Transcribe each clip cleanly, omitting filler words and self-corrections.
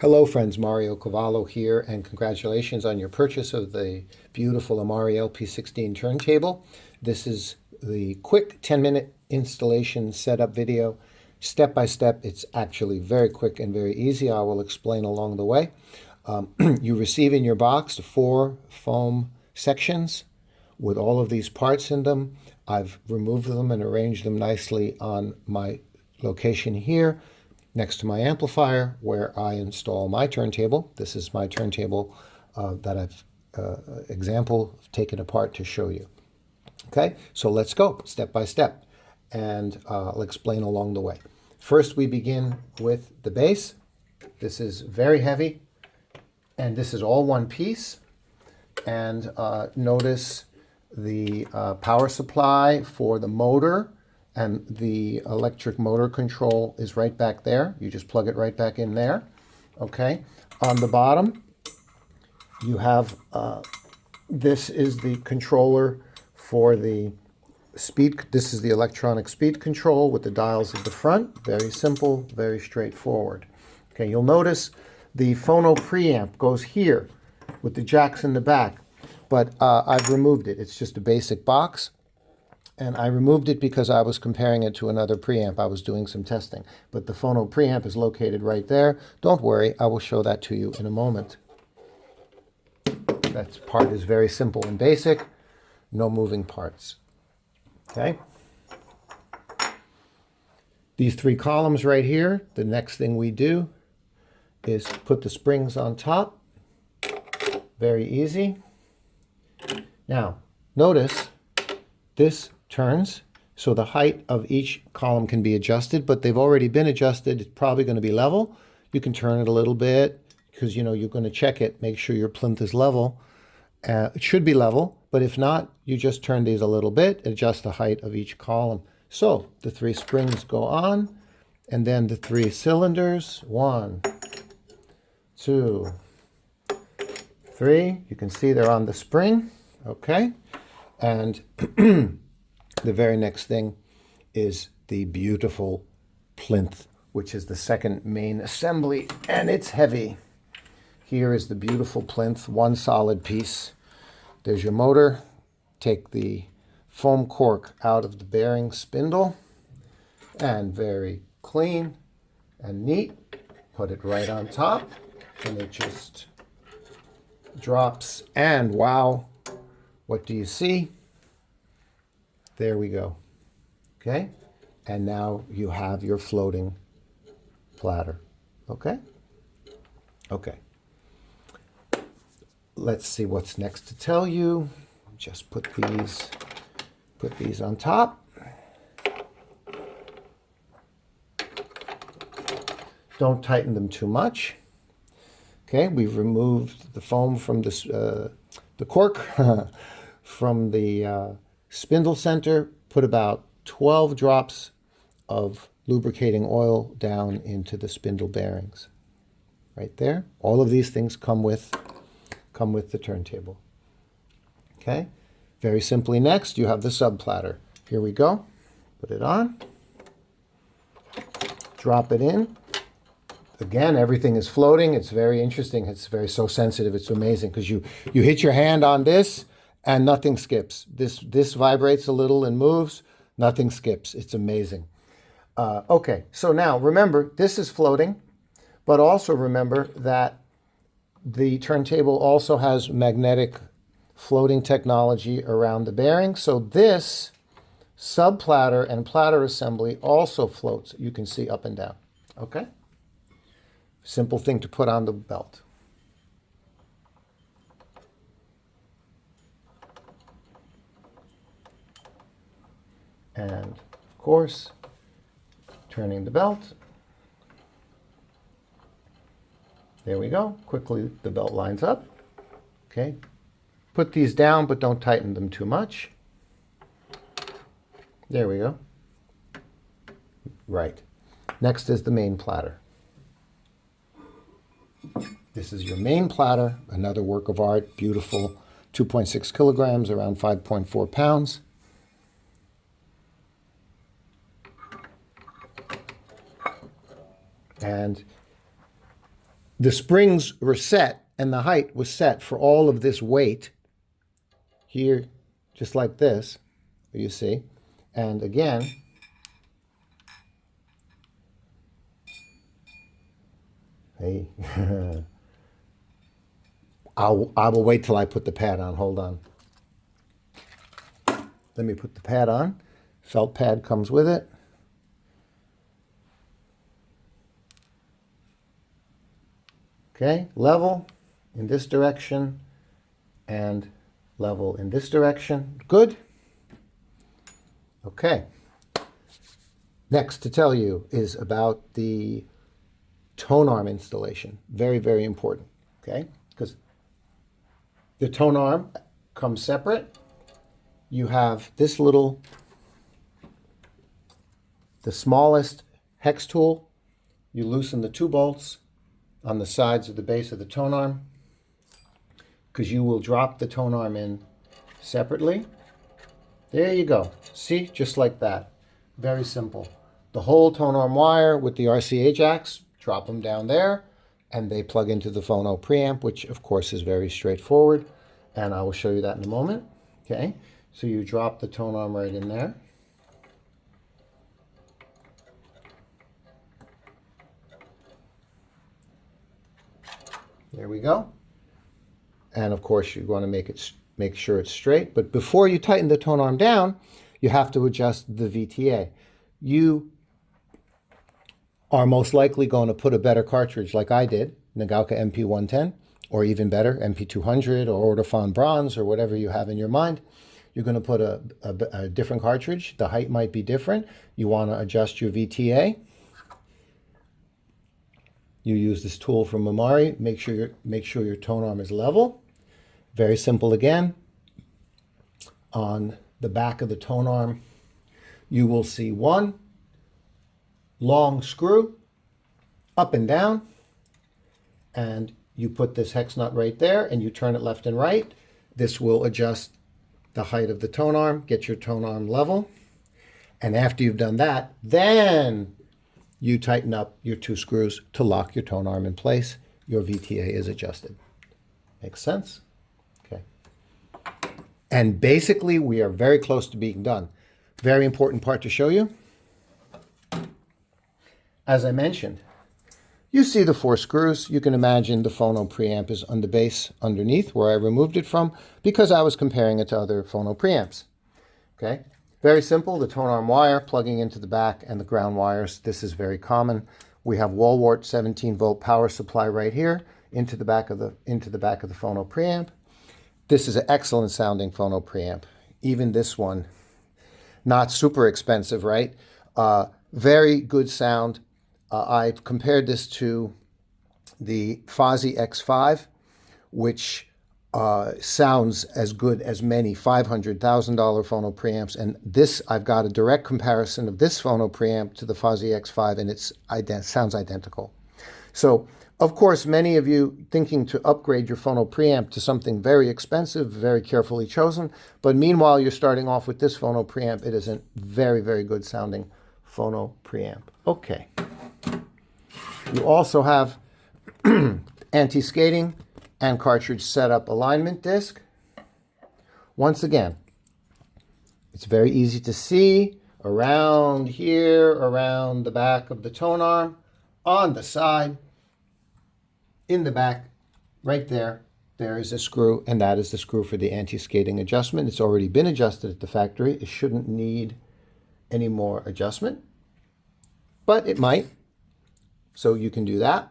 Hello friends, Mario Cavallo here, and congratulations on your purchase of the beautiful Amari LP16 turntable. This is the quick 10-minute installation setup video. Step by step, it's actually very quick and very easy. I will explain along the way. You receive in your box 4 foam sections with all of these parts in them. I've removed them and arranged them nicely on my location here, next to my amplifier where I install my turntable. This is my turntable that I've taken apart to show you. Okay, so let's go step by step, and I'll explain along the way. First, we begin with the bass. This is very heavy, and this is all one piece. And notice the power supply for the motor and the electric motor control is right back there. You just plug it right back in there. Okay. On the bottom, you have, this is the controller for the speed. This is the electronic speed control with the dials at the front. Very simple, very straightforward. Okay, you'll notice the phono preamp goes here with the jacks in the back, but I've removed it. It's just a basic box. And I removed it because I was comparing it to another preamp. I was doing some testing. But the phono preamp is located right there. Don't worry, I will show that to you in a moment. That part is very simple and basic. No moving parts. Okay? These 3 columns right here, the next thing we do is put the springs on top. Very easy. Now, notice this turns, so the height of each column can be adjusted, but they've already been adjusted. It's probably going to be level. You can turn it a little bit because, you know, you're going to check it, make sure your plinth is level. It should be level, but if not, you just turn these a little bit, adjust the height of each column. So the 3 springs go on, and then the 3 cylinders, 1, 2, 3. You can see they're on the spring, okay? And the very next thing is the beautiful plinth, which is the second main assembly, and it's heavy. Here is the beautiful plinth, one solid piece. There's your motor. Take the foam cork out of the bearing spindle, and very clean and neat. Put it right on top, and it just drops, and wow, what do you see? There we go. Okay? And now you have your floating platter. Okay? Okay. Let's see what's next to tell you. Just put these on top. Don't tighten them too much. Okay, we've removed the foam from the cork from the spindle center. Put about 12 drops of lubricating oil down into the spindle bearings. Right there. All of these things come with the turntable. Okay. Very simply, next you have the sub platter. Here we go. Put it on. Drop it in. Again, everything is floating. It's very interesting. It's so sensitive. It's amazing because you hit your hand on this and nothing skips. This vibrates a little and moves. Nothing skips. It's amazing. Okay, so now remember, this is floating, but also remember that the turntable also has magnetic floating technology around the bearing. So this sub platter and platter assembly also floats. You can see up and down. Okay? Simple thing to put on the belt. And of course, turning the belt. There we go. Quickly, the belt lines up. Okay. Put these down, but don't tighten them too much. There we go. Right. Next is the main platter. This is your main platter, another work of art, beautiful, 2.6 kilograms, around 5.4 pounds. And the springs were set and the height was set for all of this weight here, just like this, you see. And again, hey, I will wait till I put the pad on. Hold on. Let me put the pad on. Felt pad comes with it. Okay, level in this direction and level in this direction. Good. Okay. Next to tell you is about the tone arm installation. Very, very important. Okay, because the tone arm comes separate. You have this little, the smallest hex tool. You loosen the 2 bolts on the sides of the base of the tone arm, because you will drop the tone arm in separately. There you go. See, just like that. Very simple. The whole tone arm wire with the RCA jacks, drop them down there, and they plug into the phono preamp, which of course is very straightforward, and I will show you that in a moment. Okay, so you drop the tone arm right in there. There we go. And of course, you want to make sure it's straight. But before you tighten the tone arm down, you have to adjust the VTA. You are most likely going to put a better cartridge like I did, Nagauka MP110, or even better, MP200 or Audiophile Bronze or whatever you have in your mind. You're going to put a different cartridge. The height might be different. You want to adjust your VTA. You use this tool from Amari. Make sure your tone arm is level. Very simple again. On the back of the tone arm, you will see 1 long screw up and down, and you put this hex nut right there and you turn it left and right. This will adjust the height of the tone arm, get your tone arm level. And after you've done that, then you tighten up your 2 screws to lock your tone arm in place. Your VTA is adjusted. Makes sense? Okay. And basically, we are very close to being done. Very important part to show you. As I mentioned, you see the 4 screws. You can imagine the phono preamp is on the base underneath where I removed it from because I was comparing it to other phono preamps. Okay. Very simple, the tone arm wire plugging into the back and the ground wires. This is very common. We have wall wart 17-volt power supply right here into the back of the phono preamp. This is an excellent sounding phono preamp. Even this one, not super expensive, right? Very good sound. I've compared this to the Fozzy X5, which sounds as good as many $500,000 phono preamps. And this, I've got a direct comparison of this phono preamp to the Fozzy X5, and it sounds identical. So, of course, many of you thinking to upgrade your phono preamp to something very expensive, very carefully chosen. But meanwhile, you're starting off with this phono preamp. It is a very, very good sounding phono preamp. Okay. You also have anti-skating and cartridge setup alignment disc. Once again, it's very easy to see around here, around the back of the tone arm, on the side, in the back, right there, there is a screw, and that is the screw for the anti-skating adjustment. It's already been adjusted at the factory. It shouldn't need any more adjustment, but it might, so you can do that.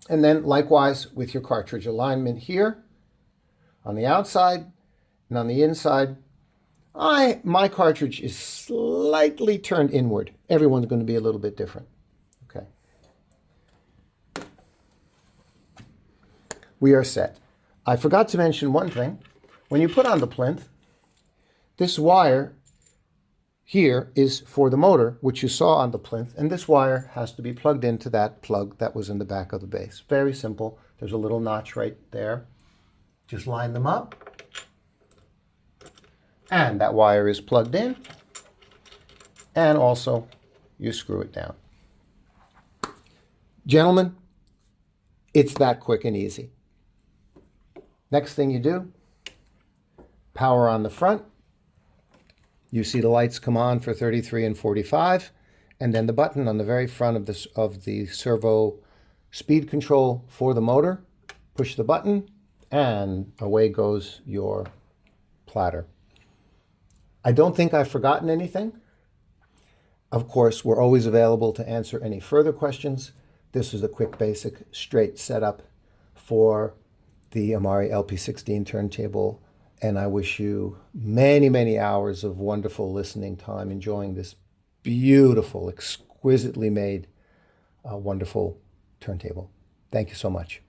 And then likewise with your cartridge alignment here on the outside and on the inside, my cartridge is slightly turned inward. Everyone's going to be a little bit different. Okay. We are set. I forgot to mention one thing. When you put on the plinth, this wire here is for the motor, which you saw on the plinth, and this wire has to be plugged into that plug that was in the back of the base. Very simple. There's a little notch right there. Just line them up, and that wire is plugged in, and also you screw it down. Gentlemen, It's that quick and easy. Next thing you do, power on the front. You see the lights come on for 33 and 45, and then the button on the very front of the servo speed control for the motor. Push the button, and away goes your platter. I don't think I've forgotten anything. Of course, we're always available to answer any further questions. This is a quick, basic, straight setup for the Amari LP16 turntable, and I wish you many, many hours of wonderful listening time enjoying this beautiful, exquisitely made, wonderful turntable. Thank you so much.